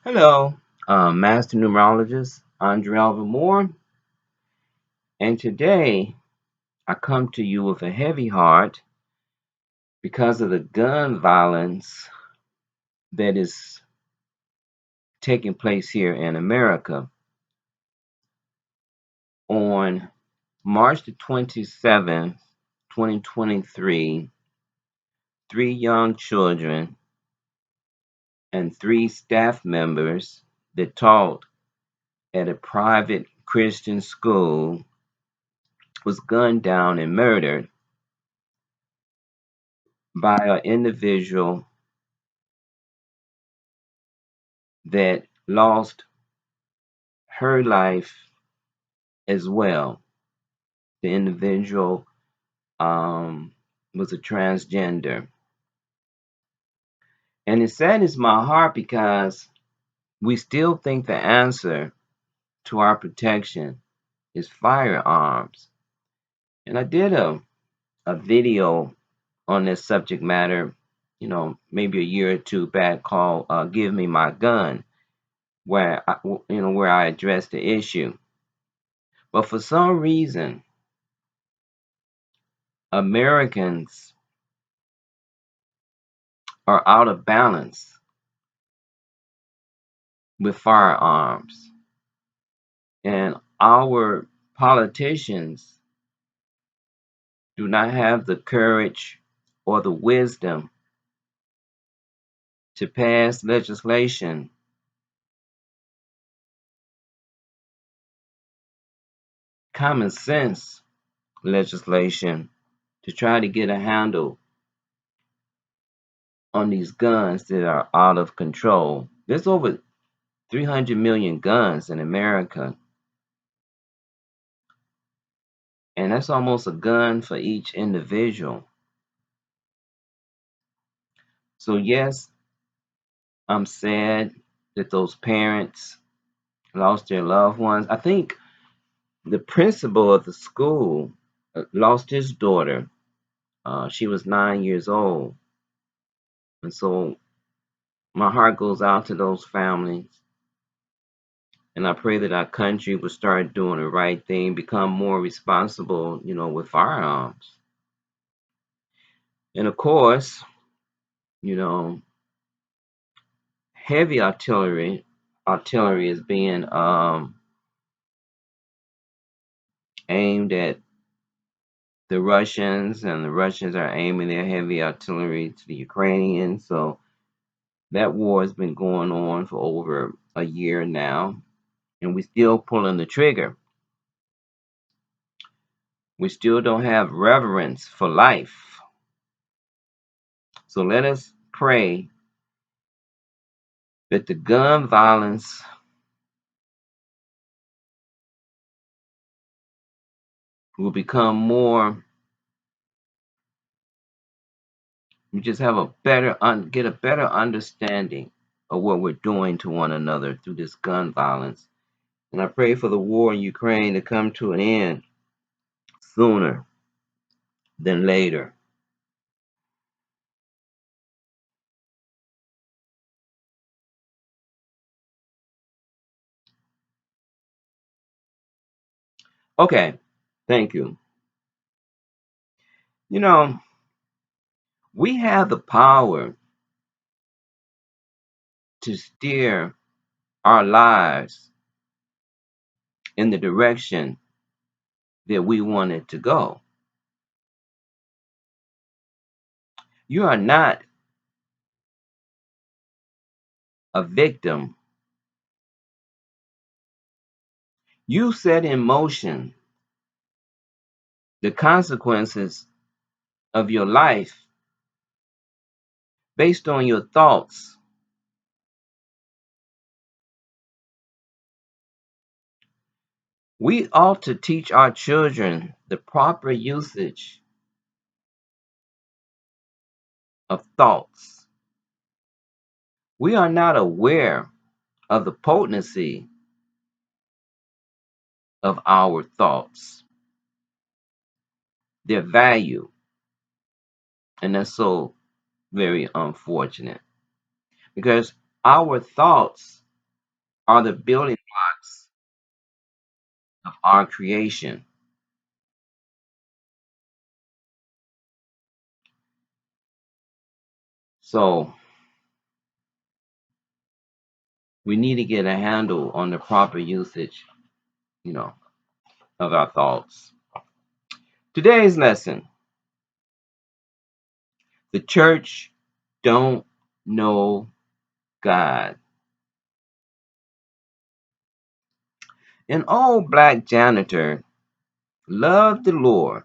Hello, Master Numerologist Andre Alvin Moore, and today I come to you with a heavy heart because of the gun violence that is taking place here in America. On March the 27th, 2023, three young children and three staff members that taught at a private Christian school was gunned down and murdered by an individual that lost her life as well. The individual was a transgender. And it saddens my heart because we still think the answer to our protection is firearms. And I did a video on this subject matter, maybe a year or two back called Give Me My Gun, where I addressed the issue. But for some reason, Americans are out of balance with firearms. And our politicians do not have the courage or the wisdom to pass legislation, common sense legislation, to try to get a handle on these guns that are out of control. There's over 300 million guns in America, and that's almost a gun for each individual. So, yes, I'm sad that those parents lost their loved ones. I think the principal of the school lost his daughter. She was 9 years old. And so my heart goes out to those families. And I pray that our country will start doing the right thing, become more responsible, with firearms. And of course, you know, heavy artillery is being aimed at the Russians, and the Russians are aiming their heavy artillery to the Ukrainians. So that war has been going on for over a year now, and we still pulling the trigger. We still don't have reverence for life. So let us pray that the gun violence will become more. We just have a get a better understanding of what we're doing to one another through this gun violence. And I pray for the war in Ukraine to come to an end sooner than later. Okay, thank you. You know, we have the power to steer our lives in the direction that we want it to go. You are not a victim. You set in motion the consequences of your life based on your thoughts. We ought to teach our children the proper usage of thoughts. We are not aware of the potency of our thoughts, their value, and that's so very unfortunate because our thoughts are the building blocks of our creation. So we need to get a handle on the proper usage, you know, of our thoughts. Today's lesson: the church don't know God. An old black janitor loved the Lord.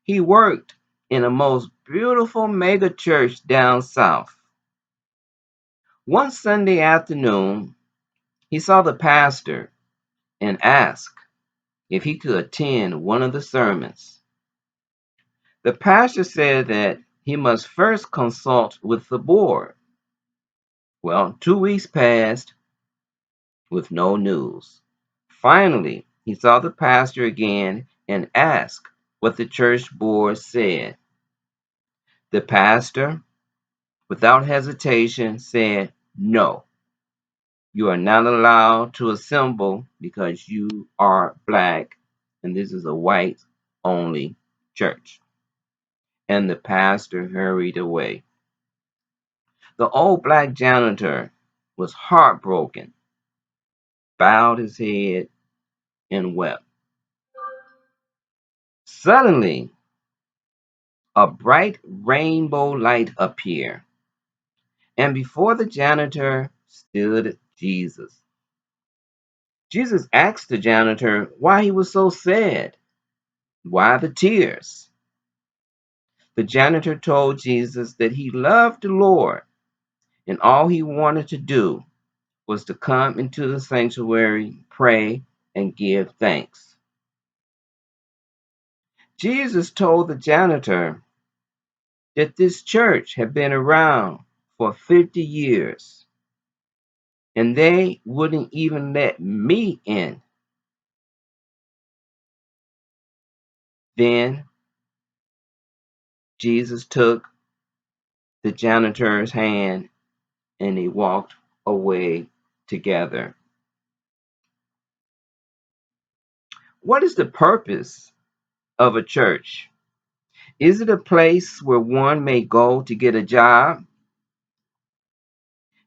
He worked in a most beautiful mega church down south. One Sunday afternoon, he saw the pastor and asked if he could attend one of the sermons. The pastor said that he must first consult with the board. Well, 2 weeks passed with no news. Finally, he saw the pastor again and asked what the church board said. The pastor, without hesitation, said, "No, you are not allowed to assemble because you are black, and this is a white only church." And the pastor hurried away. The old black janitor was heartbroken, bowed his head, and wept. Suddenly, a bright rainbow light appeared, and before the janitor stood Jesus. Jesus asked the janitor why he was so sad. Why the tears? The janitor told Jesus that he loved the Lord and all he wanted to do was to come into the sanctuary, pray, and give thanks. Jesus told the janitor that this church had been around for 50 years and they wouldn't even let me in. Then Jesus took the janitor's hand and they walked away together. What is the purpose of a church? Is it a place where one may go to get a job?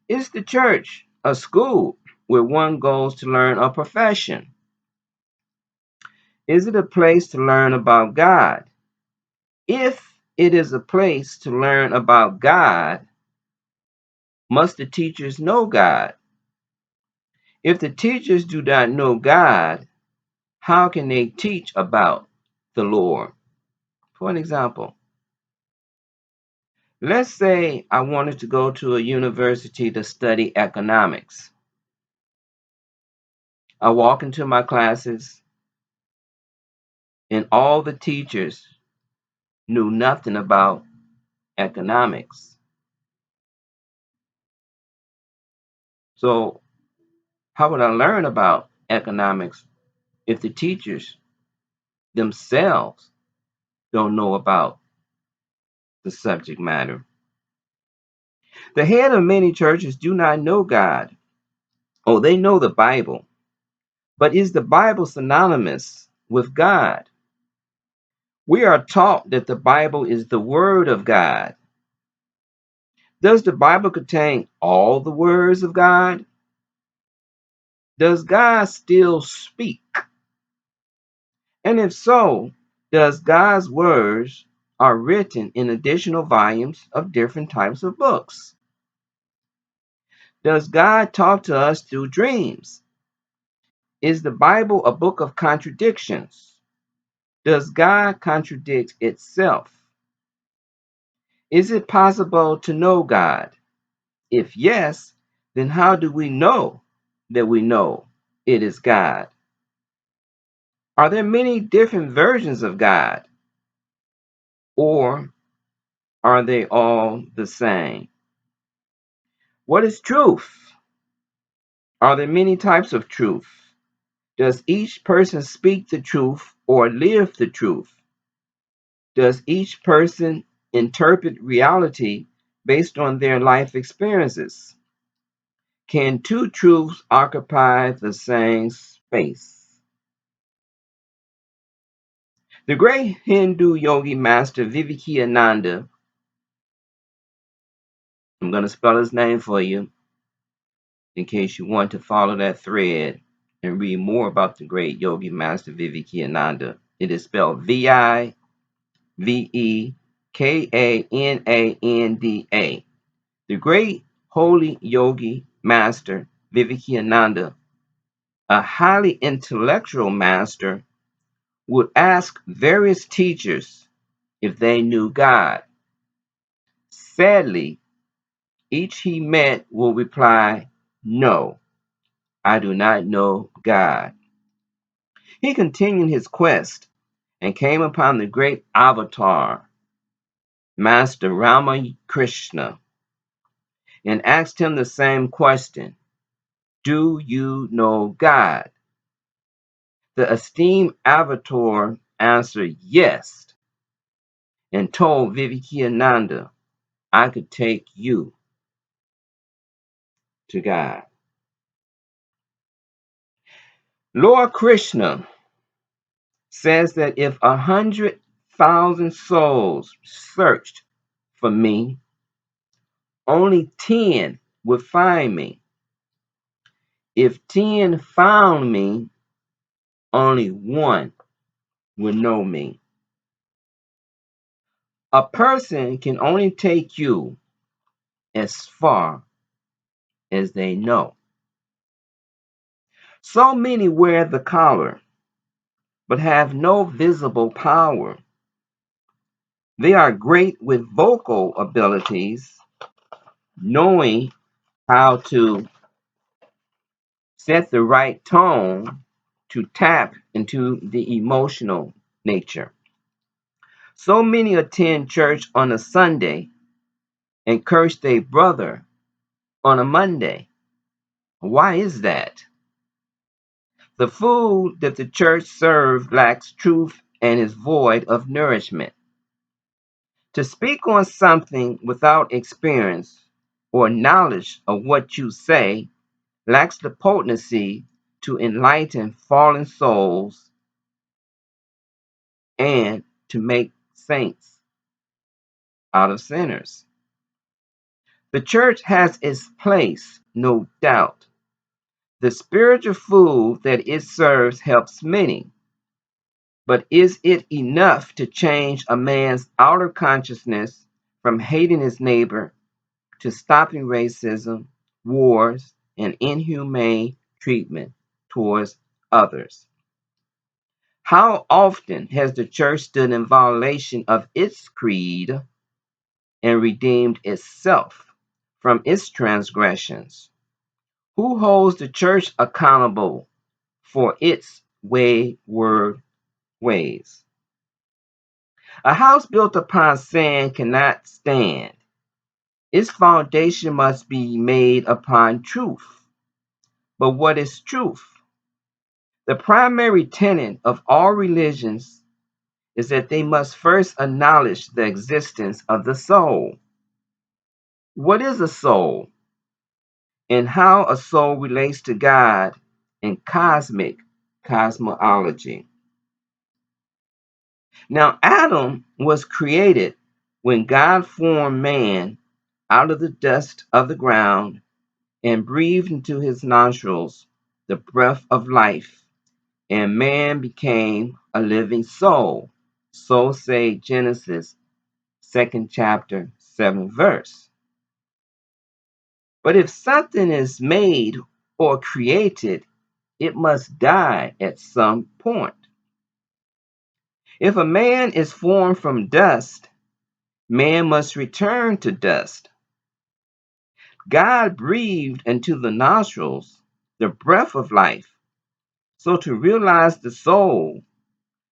Is the church a school where one goes to learn a profession? Is it a place to learn about God? If it is a place to learn about God, must the teachers know God? If the teachers do not know God, how can they teach about the Lord? For an example, let's say I wanted to go to a university to study economics. I walk into my classes, and all the teachers knew nothing about economics. So, how would I learn about economics if the teachers themselves don't know about the subject matter? The head of many churches do not know God. Oh, they know the Bible, but is the Bible synonymous with God? We are taught that the Bible is the Word of God. Does the Bible contain all the words of God? Does God still speak? And if so, does God's words are written in additional volumes of different types of books? Does God talk to us through dreams? Is the Bible a book of contradictions? Does God contradict itself? Is it possible to know God? If yes, then how do we know that we know it is God? Are there many different versions of God, or are they all the same? What is truth? Are there many types of truth? Does each person speak the truth or live the truth? Does each person interpret reality based on their life experiences? Can two truths occupy the same space? The great Hindu yogi master Vivekananda, I'm going to spell his name for you in case you want to follow that thread and read more about the great yogi master Vivekananda. It is spelled Vivekananda. The great holy yogi master Vivekananda, a highly intellectual master, would ask various teachers if they knew God. Sadly, each he met will reply, "No, I do not know God." He continued his quest and came upon the great avatar, Master Ramakrishna, and asked him the same question: "Do you know God?" The esteemed avatar answered yes and told Vivekananda, "I could take you to God." Lord Krishna says that if 100,000 souls searched for me, only 10 would find me. If 10 found me, only one would know me. A person can only take you as far as they know. So many wear the collar, but have no visible power. They are great with vocal abilities, knowing how to set the right tone to tap into the emotional nature. So many attend church on a Sunday and curse their brother on a Monday. Why is that? The food that the church serves lacks truth and is void of nourishment. To speak on something without experience or knowledge of what you say lacks the potency to enlighten fallen souls and to make saints out of sinners. The church has its place, no doubt. The spiritual food that it serves helps many, but is it enough to change a man's outer consciousness from hating his neighbor to stopping racism, wars, and inhumane treatment towards others? How often has the church stood in violation of its creed and redeemed itself from its transgressions? Who holds the church accountable for its wayward ways? A house built upon sand cannot stand. Its foundation must be made upon truth. But what is truth? The primary tenet of all religions is that they must first acknowledge the existence of the soul. What is a soul? And how a soul relates to God in cosmic cosmology. Now, Adam was created when God formed man out of the dust of the ground and breathed into his nostrils the breath of life, and man became a living soul. So say Genesis, second chapter, 7th verse. But if something is made or created, it must die at some point. If a man is formed from dust, man must return to dust. God breathed into the nostrils the breath of life. So to realize the soul,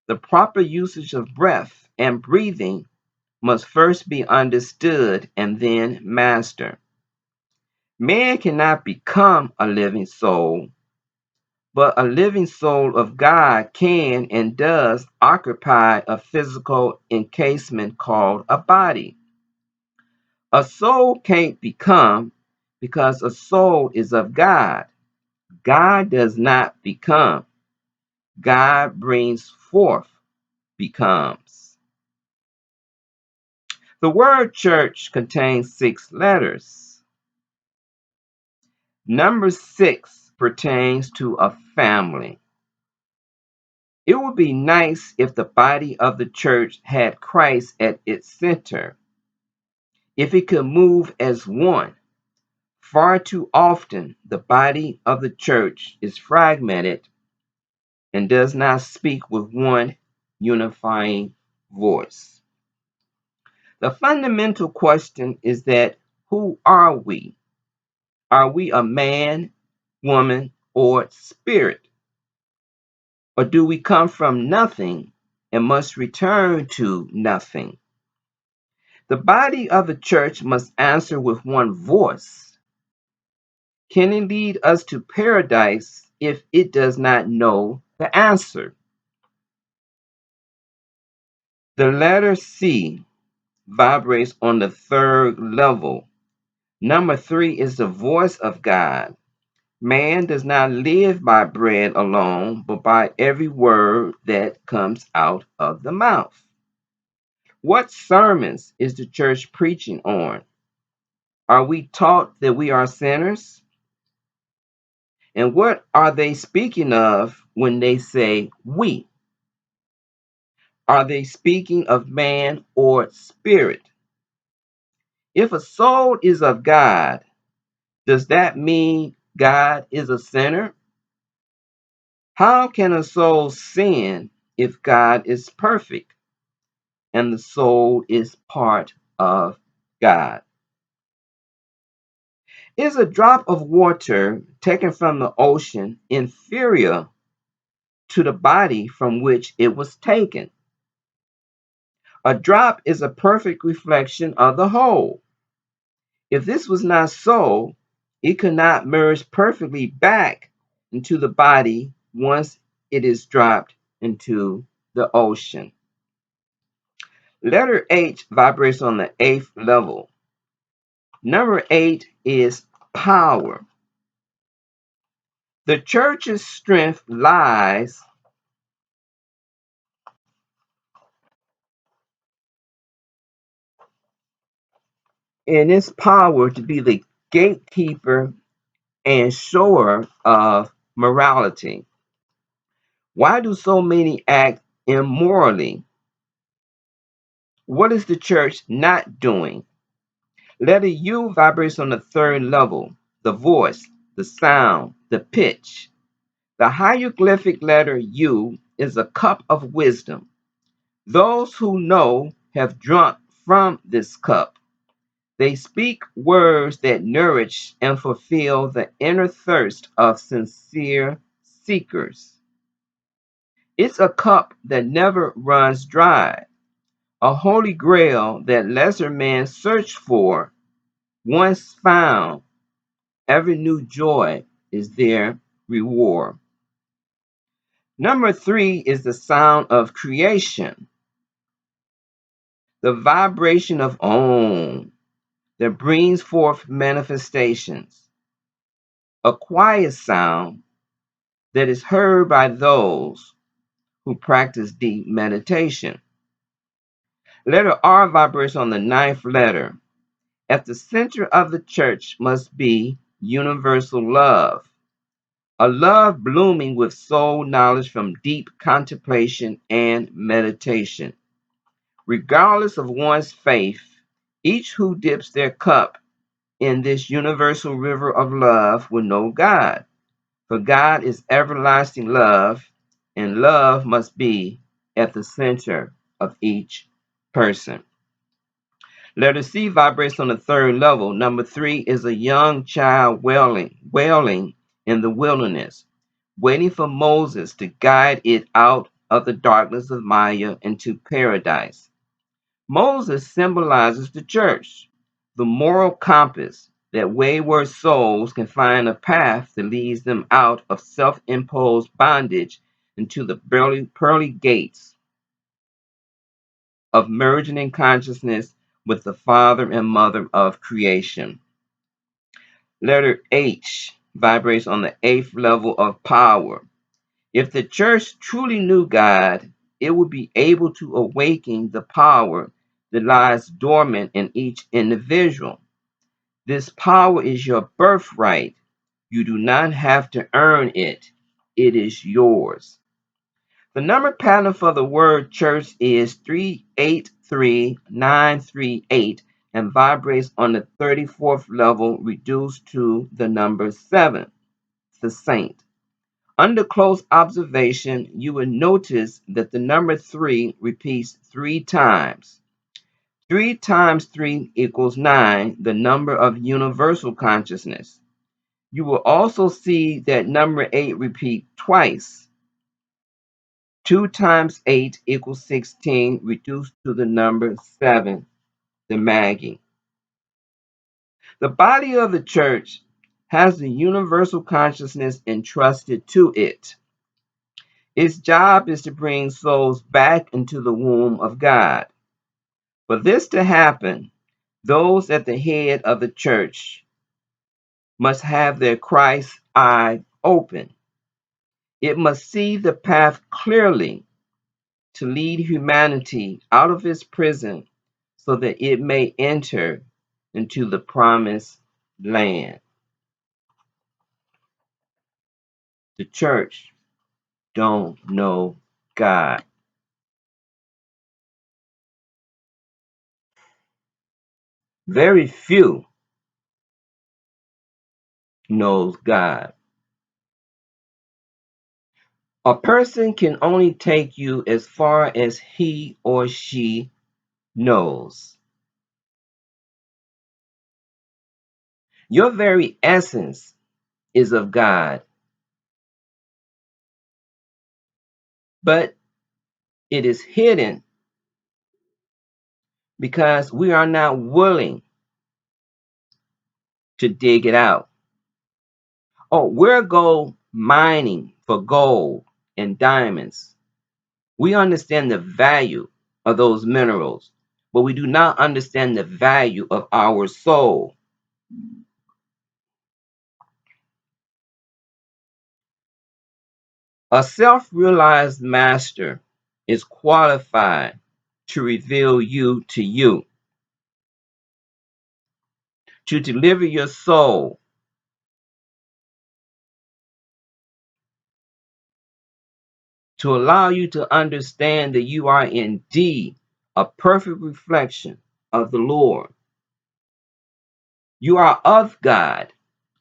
the proper usage of breath and breathing must first be understood and then mastered. Man cannot become a living soul, but a living soul of God can and does occupy a physical encasement called a body. A soul can't become because a soul is of God. God does not become. God brings forth, becomes. The word church contains 6 letters. Number 6 pertains to a family. It would be nice if the body of the church had Christ at its center, if it could move as one. Far too often, the body of the church is fragmented and does not speak with one unifying voice. The fundamental question is that who are we? Are we a man, woman, or spirit? Or do we come from nothing and must return to nothing? The body of the church must answer with one voice. Can it lead us to paradise if it does not know the answer? The letter C vibrates on the 3rd level. Number 3 is the voice of God. Man does not live by bread alone, but by every word that comes out of the mouth. What sermons is the church preaching on? Are we taught that we are sinners? And what are they speaking of when they say we? Are they speaking of man or spirit? If a soul is of God, does that mean God is a sinner? How can a soul sin if God is perfect and the soul is part of God? Is a drop of water taken from the ocean inferior to the body from which it was taken? A drop is a perfect reflection of the whole. If this was not so, it could not merge perfectly back into the body once it is dropped into the ocean. Letter H vibrates on the 8th level. Number 8 is power. The church's strength lies in its power to be the gatekeeper and shower of morality. Why do so many act immorally? What is the church not doing? Letter U vibrates on the 3rd level, the voice, the sound, the pitch. The hieroglyphic letter U is a cup of wisdom. Those who know have drunk from this cup. They speak words that nourish and fulfill the inner thirst of sincere seekers. It's a cup that never runs dry, a holy grail that lesser men search for. Once found, every new joy is their reward. Number 3 is the sound of creation, the vibration of Om that brings forth manifestations, a quiet sound that is heard by those who practice deep meditation. Letter R vibrates on the 9th letter. At the center of the church must be universal love, a love blooming with soul knowledge from deep contemplation and meditation. Regardless of one's faith, each who dips their cup in this universal river of love will know God. For God is everlasting love, and love must be at the center of each person. Letter C vibrates on the 3rd level. Number 3 is a young child wailing in the wilderness, waiting for Moses to guide it out of the darkness of Maya into paradise. Moses symbolizes the church, the moral compass that wayward souls can find a path that leads them out of self-imposed bondage into the pearly gates of merging in consciousness with the Father and Mother of creation. Letter H vibrates on the eighth level of power. If the church truly knew God, it would be able to awaken the power that lies dormant in each individual. This power is your birthright. You do not have to earn it. It is yours. The number pattern for the word church is 383938 and vibrates on the 34th level, reduced to the number 7, the saint. Under close observation, you will notice that the number 3 repeats 3 times. 3 times 3 equals 9, the number of universal consciousness. You will also see that number 8 repeat twice. 2 times 8 equals 16, reduced to the number 7, the Magi. The body of the church has the universal consciousness entrusted to it. Its job is to bring souls back into the womb of God. For this to happen, those at the head of the church must have their Christ eye open. It must see the path clearly to lead humanity out of its prison so that it may enter into the promised land. The church don't know God. Very few knows God. A person can only take you as far as he or she knows. Your very essence is of God, but it is hidden because we are not willing to dig it out. Oh, we're gold mining for gold and diamonds. We understand the value of those minerals, but we do not understand the value of our soul. A self realized master is qualified to reveal you to you, to deliver your soul, to allow you to understand that you are indeed a perfect reflection of the Lord. You are of God,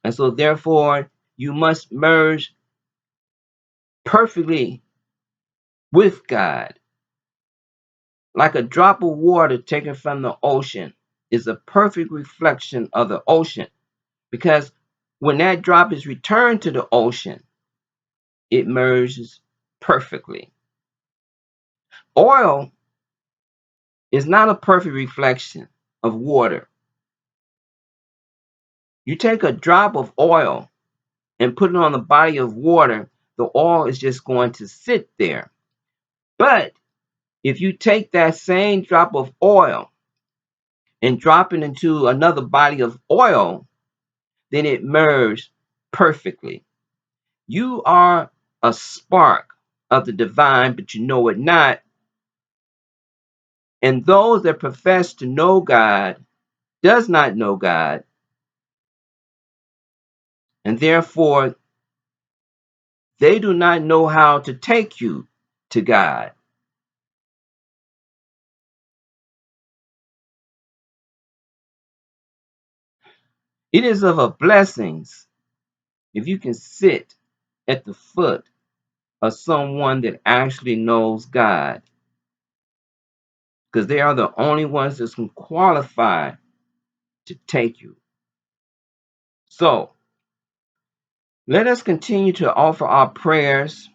and so therefore you must merge perfectly with God. Like a drop of water taken from the ocean is a perfect reflection of the ocean, because when that drop is returned to the ocean, it merges perfectly. Oil is not a perfect reflection of water. You take a drop of oil and put it on the body of water, the oil is just going to sit there. But if you take that same drop of oil and drop it into another body of oil, then it merges perfectly. You are a spark of the divine, but you know it not. And those that profess to know God does not know God, and therefore they do not know how to take you to God. It is of a blessings if you can sit at the foot of someone that actually knows God, because they are the only ones that can qualify to take you. So let us continue to offer our prayers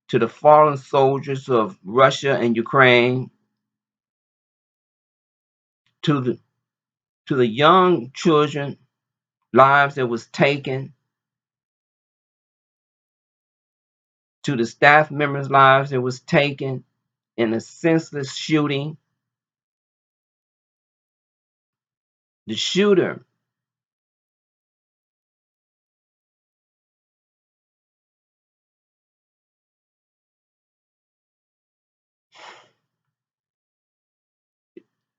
to the fallen soldiers of Russia and Ukraine, to the young children, lives that was taken, to the staff members' lives that was taken in a senseless shooting. The shooter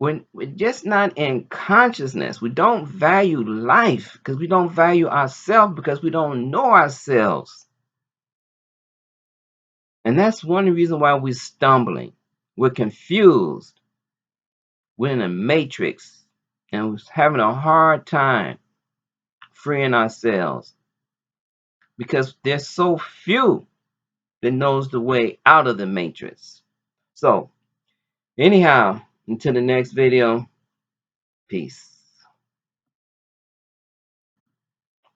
we're just not in consciousness. We don't value life because we don't value ourselves because we don't know ourselves. And that's one reason why we're stumbling. We're confused. We're in a matrix and we're having a hard time freeing ourselves because there's so few that knows the way out of the matrix. So, anyhow, until the next video, peace.